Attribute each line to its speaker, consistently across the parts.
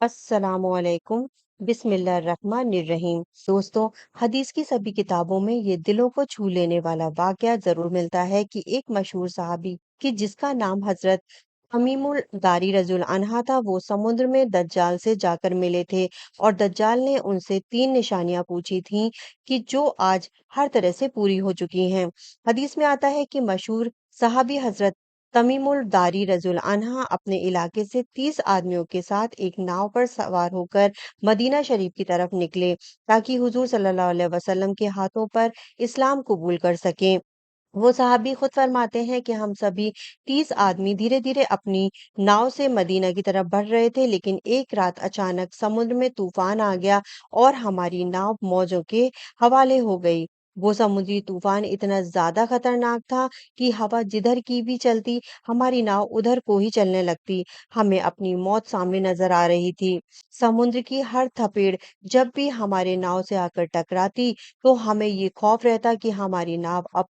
Speaker 1: अस्सलामु अलैकुम। बिस्मिल्लाहिर्रहमानिर्रहीम। दोस्तों, हदीस की सभी किताबों में ये दिलों को छू लेने वाला वाकया जरूर मिलता है कि एक मशहूर सहाबी कि जिसका नाम हजरत तमीमुल दारी रजुल अनहा था, वो समुद्र में दज्जाल से जाकर मिले थे और दज्जाल ने उनसे तीन निशानियां पूछी थीं कि जो आज हर तरह से पूरी हो चुकी हैं। हदीस में आता है कि मशहूर सहाबी हजरत तमीमुल दारी रजुल अनहा अपने इलाके से 30 आदमियों के साथ एक नाव पर सवार होकर मदीना शरीफ की तरफ निकले ताकि हुजूर सल्लल्लाहु अलैहि वसल्लम के हाथों पर इस्लाम कबूल कर सकें। वो साहबी खुद फरमाते हैं कि हम सभी 30 आदमी धीरे धीरे अपनी नाव से मदीना की तरफ बढ़ रहे थे, लेकिन एक रात अचानक समुद्र में तूफान आ गया और हमारी नाव मौजों के हवाले हो गई। वो समुद्री तूफान इतना ज्यादा खतरनाक था कि हवा जिधर की भी चलती, हमारी नाव उधर को ही चलने लगती। हमें अपनी मौत सामने नजर आ रही थी। समुद्र की हर थपेड़ जब भी हमारे नाव से आकर टकराती, तो हमें ये खौफ रहता कि हमारी नाव अब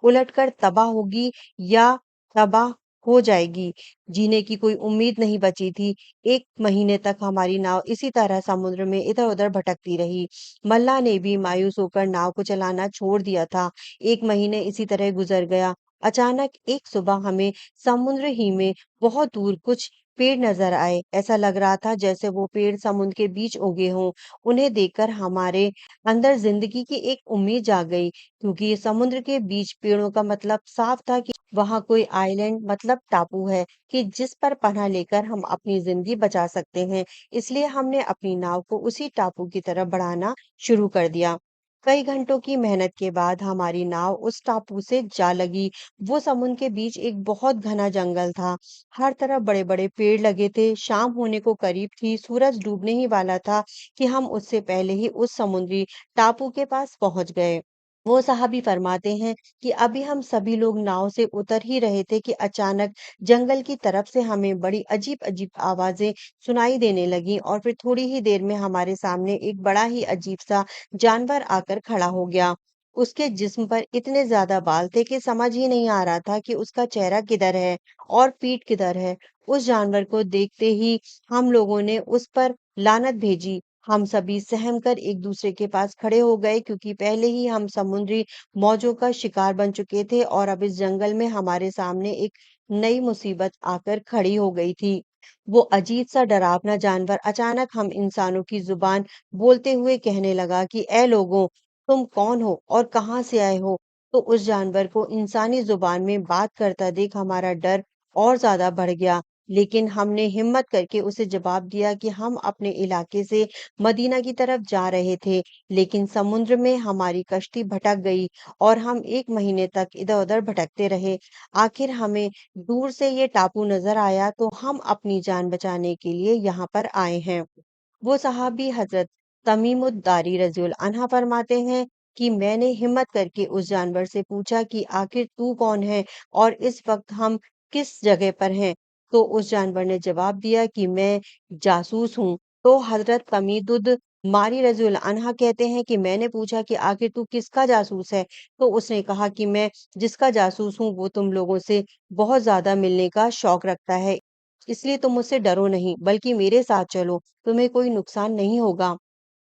Speaker 1: उलटकर तबाह होगी या तबाह हो जाएगी। जीने की कोई उम्मीद नहीं बची थी। 1 महीने तक हमारी नाव इसी तरह समुद्र में इधर-उधर भटकती रही। मल्लाह ने भी मायूस होकर नाव को चलाना छोड़ दिया था। 1 महीने इसी तरह गुजर गया। अचानक एक सुबह हमें समुद्र ही में बहुत दूर कुछ पेड़ नजर आए। ऐसा लग रहा था जैसे वो पेड़ समुद्र के बीच उगे हों। उन्हें देखकर हमारे अंदर जिंदगी की एक उम्मीद जाग गई। क्योंकि ये समुद्र के बीच पेड़ों का मतलब साफ था कि वहां कोई आइलैंड मतलब टापू है कि जिस पर पनाह लेकर हम अपनी जिंदगी बचा सकते हैं। इसलिए हमने अपनी नाव को उसी टापू की तरफ बढ़ाना शुरू कर दिया। कई घंटों की मेहनत के बाद हमारी नाव उस टापू से जा लगी। वो समुद्र के बीच एक बहुत घना जंगल था। हर तरफ बड़े बड़े पेड़ लगे थे। शाम होने को करीब थी, सूरज डूबने ही वाला था कि हम उससे पहले ही उस समुद्री टापू के पास पहुंच गए। वो साहबी फरमाते हैं कि अभी हम सभी लोग नाव से उतर ही रहे थे कि अचानक जंगल की तरफ से हमें बड़ी अजीब अजीब आवाजें सुनाई देने लगी और फिर थोड़ी ही देर में हमारे सामने एक बड़ा ही अजीब सा जानवर आकर खड़ा हो गया। उसके जिस्म पर इतने ज्यादा बाल थे कि समझ ही नहीं आ रहा था कि उसका चेहरा किधर है और पीठ किधर है। उस जानवर को देखते ही हम लोगों ने उस पर लानत भेजी। हम सभी सहम कर एक दूसरे के पास खड़े हो गए, क्योंकि पहले ही हम समुद्री मौजों का शिकार बन चुके थे और अब इस जंगल में हमारे सामने एक नई मुसीबत आकर खड़ी हो गई थी। वो अजीब सा डरावना जानवर अचानक हम इंसानों की जुबान बोलते हुए कहने लगा कि ए लोगों, तुम कौन हो और कहाँ से आए हो। तो उस जानवर को इंसानी जुबान में बात करता देख हमारा डर और ज्यादा बढ़ गया। लेकिन हमने हिम्मत करके उसे जवाब दिया कि हम अपने इलाके से मदीना की तरफ जा रहे थे, लेकिन समुद्र में हमारी कश्ती भटक गई और हम 1 महीने तक इधर-उधर भटकते रहे। आखिर हमें दूर से ये टापू नजर आया, तो हम अपनी जान बचाने के लिए यहाँ पर आए हैं। वो सहाबी हजरत तमीमुद्दारी रज़ियल्लाहु अन्हा फरमाते हैं कि मैंने हिम्मत करके उस जानवर से पूछा कि आखिर तू कौन है और इस वक्त हम किस जगह पर हैं। तो उस जानवर ने जवाब दिया कि मैं जासूस हूँ। तो हजरत तमीदुद मारी रज़ियल्लाहु अन्हा कहते हैं कि मैंने पूछा कि आखिर तू किसका जासूस है। तो उसने कहा कि मैं जिसका जासूस हूँ वो तुम लोगों से बहुत ज्यादा मिलने का शौक रखता है। इसलिए तुम मुझसे डरो नहीं, बल्कि मेरे साथ चलो, तुम्हें कोई नुकसान नहीं होगा।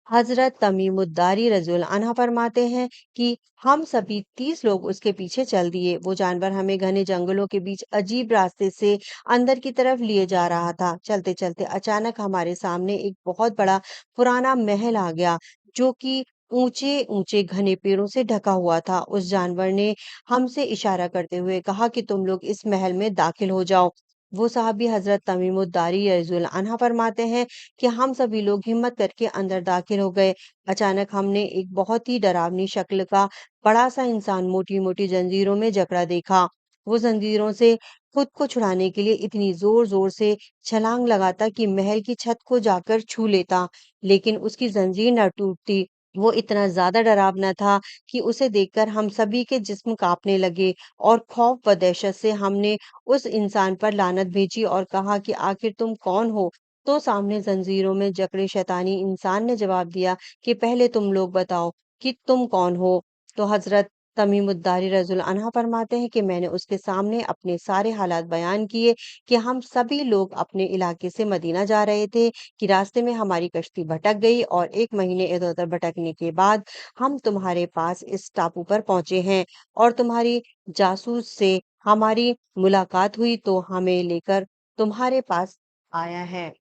Speaker 1: हजरत तमीमुद्दारी रज़ियल्लाहु अन्हा फरमाते हैं कि हम सभी 30 लोग उसके पीछे चल दिए। वो जानवर हमें घने जंगलों के बीच अजीब रास्ते से अंदर की तरफ लिए जा रहा था। चलते चलते अचानक हमारे सामने एक बहुत बड़ा पुराना महल आ गया, जो कि ऊंचे ऊंचे घने पेड़ों से ढका हुआ था। उस जानवर ने हमसे इशारा करते हुए कहा कि तुम लोग इस महल में दाखिल हो जाओ। वो साहबी हजरत तमीमुद्दारी रज़ियल्लाहु अन्हा फरमाते हैं कि हम सभी लोग हिम्मत करके अंदर दाखिल हो गए। अचानक हमने एक बहुत ही डरावनी शक्ल का बड़ा सा इंसान मोटी-मोटी जंजीरों में जकड़ा देखा। वो जंजीरों से खुद को छुड़ाने के लिए इतनी जोर-जोर से छलांग लगाता कि महल की छत को जाकर छू लेता, लेकिन उसकी जंजीर न टूटती। वो इतना ज्यादा डरावना था कि उसे देखकर हम सभी के जिस्म कांपने लगे और खौफ व दहशत से हमने उस इंसान पर लानत भेजी और कहा कि आखिर तुम कौन हो। तो सामने जंजीरों में जकड़े शैतानी इंसान ने जवाब दिया कि पहले तुम लोग बताओ कि तुम कौन हो। तो हजरत तमीम उद्दारी रज़ियल्लाहु अन्हा फरमाते हैं कि मैंने उसके सामने अपने सारे हालात बयान किए कि हम सभी लोग अपने इलाके से मदीना जा रहे थे कि रास्ते में हमारी कश्ती भटक गई और 1 महीने इधर-उधर भटकने के बाद हम तुम्हारे पास इस टापू पर पहुंचे हैं और तुम्हारी जासूस से हमारी मुलाकात हुई तो हमें लेकर तुम्हारे पास आया है।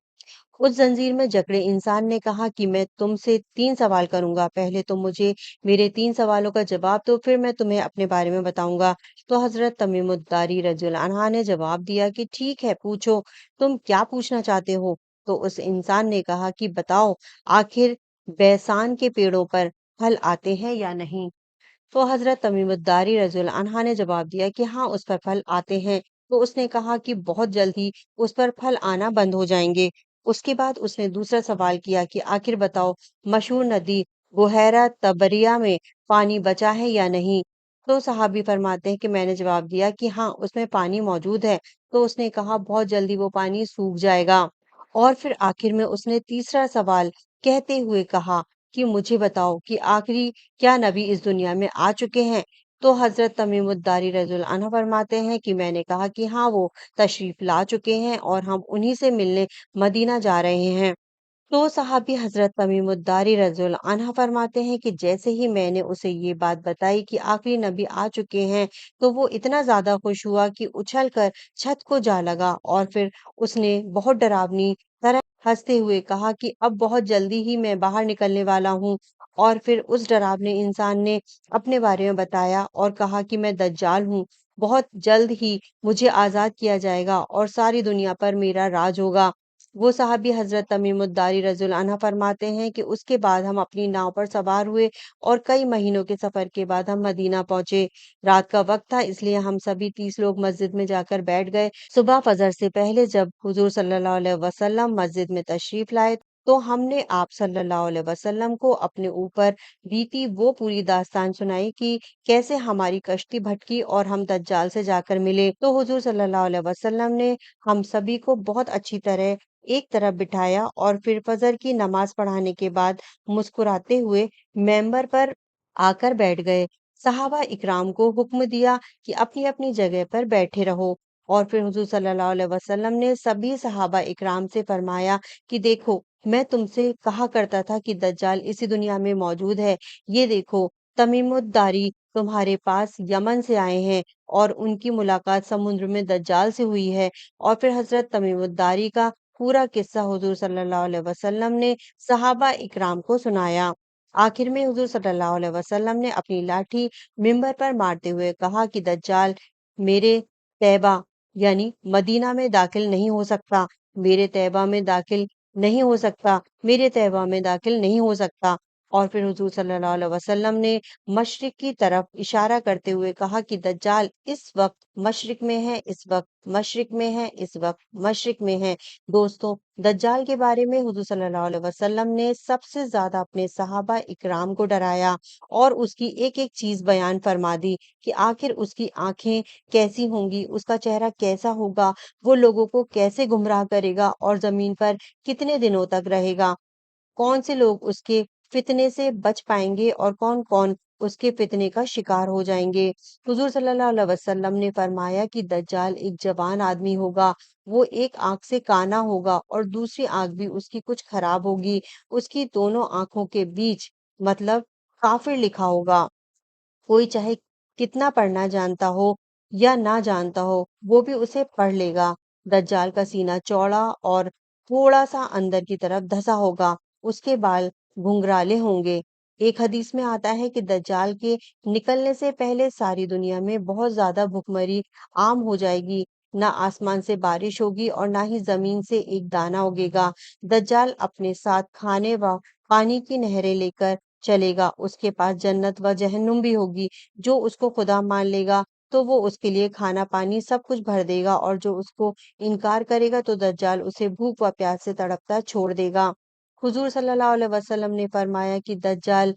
Speaker 1: उस जंजीर में जकड़े इंसान ने कहा कि मैं तुमसे 3 सवाल करूंगा। पहले तुम मुझे मेरे 3 सवालों का जवाब दो, फिर मैं तुम्हें अपने बारे में बताऊंगा। तो हजरत तमीमुद्दारी रज़ियल्लाहु अन्हा ने जवाब दिया कि ठीक है, पूछो, तुम क्या पूछना चाहते हो? तो उस इंसान ने कहा कि बताओ, आखिर बैसान के पेड़ों पर फल आते हैं या नहीं? तो हज़रत तमीमुद्दारी रज़ियल्लाहु अन्हा ने जवाब दिया कि हाँ, उस पर फल आते हैं। तो उसने कहा कि बहुत जल्द ही उस पर फल आना बंद हो जाएंगे। उसके बाद उसने दूसरा सवाल किया कि आखिर बताओ, मशहूर नदी बुहैरा तबरिया में पानी बचा है या नहीं? तो सहाबी फरमाते हैं कि मैंने जवाब दिया कि हाँ, उसमें पानी मौजूद है। तो उसने कहा बहुत जल्दी वो पानी सूख जाएगा। और फिर आखिर में उसने तीसरा सवाल कहते हुए कहा कि मुझे बताओ कि आखिरी क्या नबी इस दुनिया में आ चुके हैं? तो हज़रत तमीमुद्दारी रज़ियल्लाहु अन्हु फरमाते हैं कि मैंने कहा कि हाँ, वो तशरीफ़ ला चुके हैं और हम उन्हीं से मिलने मदीना जा रहे हैं। तो सहाबी हज़रत तमीमुद्दारी रज़ियल्लाहु अन्हा फरमाते हैं कि जैसे ही मैंने उसे ये बात बताई कि आखिरी नबी आ चुके हैं, तो वो इतना ज़्यादा खुश हुआ कि उछल कर छत को जा लगा और फिर उसने बहुत डरावनी तरह हंसते हुए कहा कि अब बहुत जल्दी ही मैं बाहर निकलने वाला हूँ। और फिर उस डरावने इंसान ने अपने बारे में बताया और कहा कि मैं दज्जाल हूँ। बहुत जल्द ही मुझे आज़ाद किया जाएगा और सारी दुनिया पर मेरा राज होगा। वो साहबी हज़रत तमीमुद्दारी रज़ियल्लाहु अन्हा फरमाते हैं कि उसके बाद हम अपनी नाव पर सवार हुए और कई महीनों के सफ़र के बाद हम मदीना पहुँचे। रात का वक़्त था, इसलिए हम सभी 30 लोग मस्जिद में जाकर बैठ गए। सुबह फ़जर से पहले जब हुज़ूर सल्लल्लाहु अलैहि वसल्लम मस्जिद में तशरीफ़ लाए, तो हमने आप सल्लल्लाहु अलैहि वसल्लम को अपने ऊपर बीती वो पूरी दास्तान सुनाई कि कैसे हमारी कश्ती भटकी और हम दज्जाल से जाकर मिले। तो हुज़ूर सल्लल्लाहु अलैहि वसल्लम ने हम सभी को बहुत अच्छी तरह एक तरफ बिठाया और फिर फजर की नमाज पढ़ाने के बाद मुस्कुराते हुए मेंबर पर आकर बैठ गए। सहाबा इकराम को हुक्म दिया कि अपनी अपनी जगह पर बैठे रहो। और फिर हुजूर सल्लल्लाहु अलैहि वसल्लम ने सभी सहाबा इकराम से फरमाया कि देखो, मैं तुमसे कहा करता था कि दज्जाल इसी दुनिया में मौजूद है। ये देखो, तमीमुद्दारी तुम्हारे पास यमन से आए हैं और उनकी मुलाकात समुद्र में दज्जाल से हुई है। और फिर हजरत तमीमुद्दारी का पूरा किस्सा हुजूर सल्लल्लाहु अलैहि वसल्लम ने सहाबा इकराम को सुनाया। आखिर में हुजूर सल्लल्लाहु अलैहि वसल्लम ने अपनी लाठी मिंबर पर मारते हुए कहा कि दज्जाल मेरे तैबा यानी मदीना में दाखिल नहीं हो सकता, मेरे तैबा में दाखिल नहीं हो सकता, मेरे तैबा में दाखिल नहीं हो सकता। और फिर हुजूर सल्लल्लाहु अलैहि वसल्लम ने मशरिक की तरफ इशारा करते हुए कहा कि दज्जाल इस वक्त मशरिक में है, इस वक्त मशरिक में है, इस वक्त मशरिक में है। दोस्तों, दज्जाल के बारे में हुजूर सल्लल्लाहु अलैहि वसल्लम ने सबसे ज्यादा अपने सहाबा इकराम को डराया और उसकी एक एक चीज बयान फरमा दी कि आखिर उसकी आंखें कैसी होंगी, उसका चेहरा कैसा होगा, वो लोगों को कैसे गुमराह करेगा और जमीन पर कितने दिनों तक रहेगा, कौन से लोग उसके फितने से बच पाएंगे और कौन-कौन उसके फितने का शिकार हो जाएंगे। हुजूर सल्लल्लाहु अलैहि वसल्लम ने फरमाया कि दज्जाल एक जवान आदमी होगा, वो एक आंख से काना होगा और दूसरी आंख भी उसकी कुछ खराब होगी, उसकी दोनों आंखों के बीच मतलब काफिर लिखा होगा। कोई चाहे कितना पढ़ना जानता हो या ना जानता हो, वो भी उसे पढ़ लेगा। दज्जाल का सीना चौड़ा और थोड़ा-सा अंदर की तरफ धँसा होगा, उसके बाल घुंघराले होंगे। एक हदीस में आता है कि दज्जाल के निकलने से पहले सारी दुनिया में बहुत ज़्यादा भुखमरी आम हो जाएगी। ना आसमान से बारिश होगी और ना ही ज़मीन से एक दाना उगेगा। दज्जाल अपने साथ खाने व पानी की नहरें लेकर चलेगा, उसके पास जन्नत व जहन्नुम भी होगी। जो उसको खुदा मान लेगा, तो वो उसके लिए खाना-पानी सब कुछ भर देगा और जो उसको इनकार करेगा, तो दज्जाल उसे भूख व प्यास से तड़पता छोड़ देगा। हुज़ूर सल्लल्लाहु अलैहि वसल्लम ने फरमाया कि दज्जाल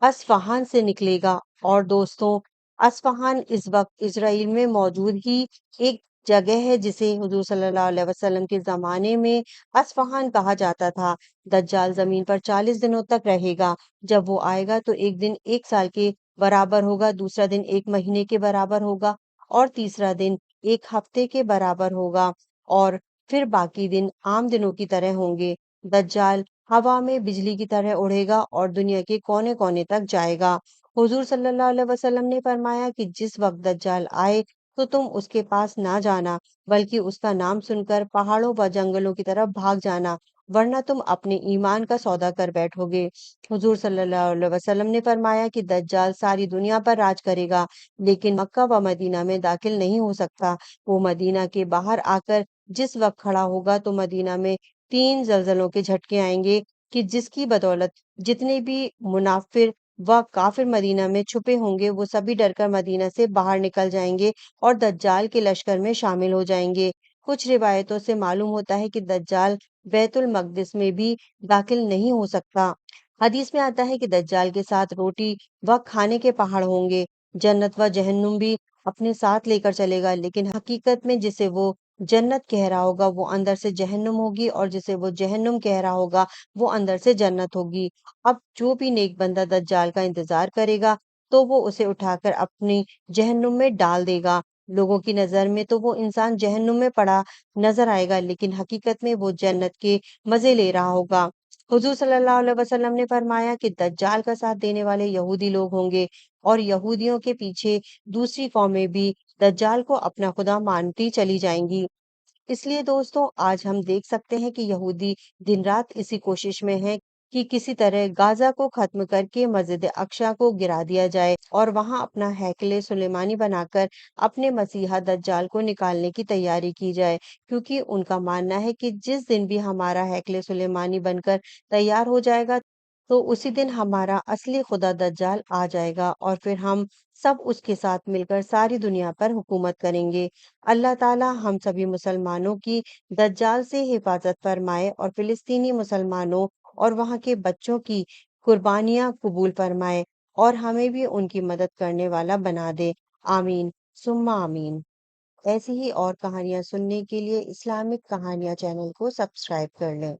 Speaker 1: अस्फ़हान से निकलेगा और दोस्तों, अस्फ़हान इस वक़्त इज़राइल में मौजूद ही एक جگہ ہے جسے حضور صلی اللہ علیہ وسلم کے زمانے میں اصفہان کہا جاتا تھا۔ دجال زمین پر 40 دنوں تک رہے گا۔ جب وہ آئے گا تو ایک دن 1 سال کے برابر ہوگا، دوسرا دن 1 مہینے کے برابر ہوگا، اور تیسرا دن 1 ہفتے کے برابر ہوگا، اور پھر باقی دن عام دنوں کی طرح ہوں گے۔ دجال ہوا میں بجلی کی طرح اڑے گا اور دنیا کے کونے کونے تک جائے گا۔ حضور صلی اللہ علیہ وسلم نے فرمایا کہ جس وقت دجال آئے تو تم اس کے پاس نہ جانا، بلکہ اس کا نام سن کر پہاڑوں و جنگلوں کی طرف بھاگ جانا، ورنہ تم اپنے ایمان کا سودا کر بیٹھو گے۔ حضور صلی اللہ علیہ وسلم نے فرمایا کہ دجال ساری دنیا پر راج کرے گا، لیکن مکہ و مدینہ میں داخل نہیں ہو سکتا۔ وہ مدینہ کے باہر آ کر جس وقت کھڑا ہوگا تو مدینہ میں 3 زلزلوں کے جھٹکے آئیں گے کہ جس کی بدولت جتنے بھی منافر و کافر مدینہ میں چھپے ہوں گے وہ سبھی ڈر کر مدینہ سے باہر نکل جائیں گے اور دجال کے لشکر میں شامل ہو جائیں گے۔ کچھ روایتوں سے معلوم ہوتا ہے کہ دجال بیت المقدس میں بھی داخل نہیں ہو سکتا۔ حدیث میں آتا ہے کہ دجال کے ساتھ روٹی و کھانے کے پہاڑ ہوں گے۔ جنت و جہنم بھی اپنے ساتھ لے کر چلے گا، لیکن حقیقت میں جسے وہ جنت کہہ رہا ہوگا وہ اندر سے جہنم ہوگی، اور جسے وہ جہنم کہہ رہا ہوگا وہ اندر سے جنت ہوگی۔ اب جو بھی نیک بندہ دجال کا انتظار کرے گا تو وہ اسے اٹھا کر اپنی جہنم میں ڈال دے گا۔ لوگوں کی نظر میں تو وہ انسان جہنم میں پڑا نظر آئے گا، لیکن حقیقت میں وہ جنت کے مزے لے رہا ہوگا۔ حضور صلی اللہ علیہ وسلم نے فرمایا کہ دجال کا ساتھ دینے والے یہودی لوگ ہوں گے، اور یہودیوں کے پیچھے دوسری قومیں بھی دجال کو اپنا خدا مانتی چلی جائیں گی۔ اس لیے دوستوں، آج ہم دیکھ سکتے ہیں کہ یہودی دن رات اسی کوشش میں ہیں کہ کسی طرح غزہ کو ختم کر کے مسجد اقصی کو گرا دیا جائے اور وہاں اپنا ہیکل سلیمانی بنا کر اپنے مسیحا دجال کو نکالنے کی تیاری کی جائے، کیونکہ ان کا ماننا ہے کہ جس دن بھی ہمارا ہیکل سلیمانی بن کر تیار ہو جائے گا تو اسی دن ہمارا اصلی خدا دجال آ جائے گا، اور پھر ہم سب اس کے ساتھ مل کر ساری دنیا پر حکومت کریں گے۔ اللہ تعالی ہم سبھی مسلمانوں کی دجال سے حفاظت فرمائے، اور فلسطینی مسلمانوں اور وہاں کے بچوں کی قربانیاں قبول فرمائے، اور ہمیں بھی ان کی مدد کرنے والا بنا دے۔ آمین ثم آمین۔ ایسی ہی اور کہانیاں سننے کے لیے اسلامک کہانیاں چینل کو سبسکرائب کر لیں۔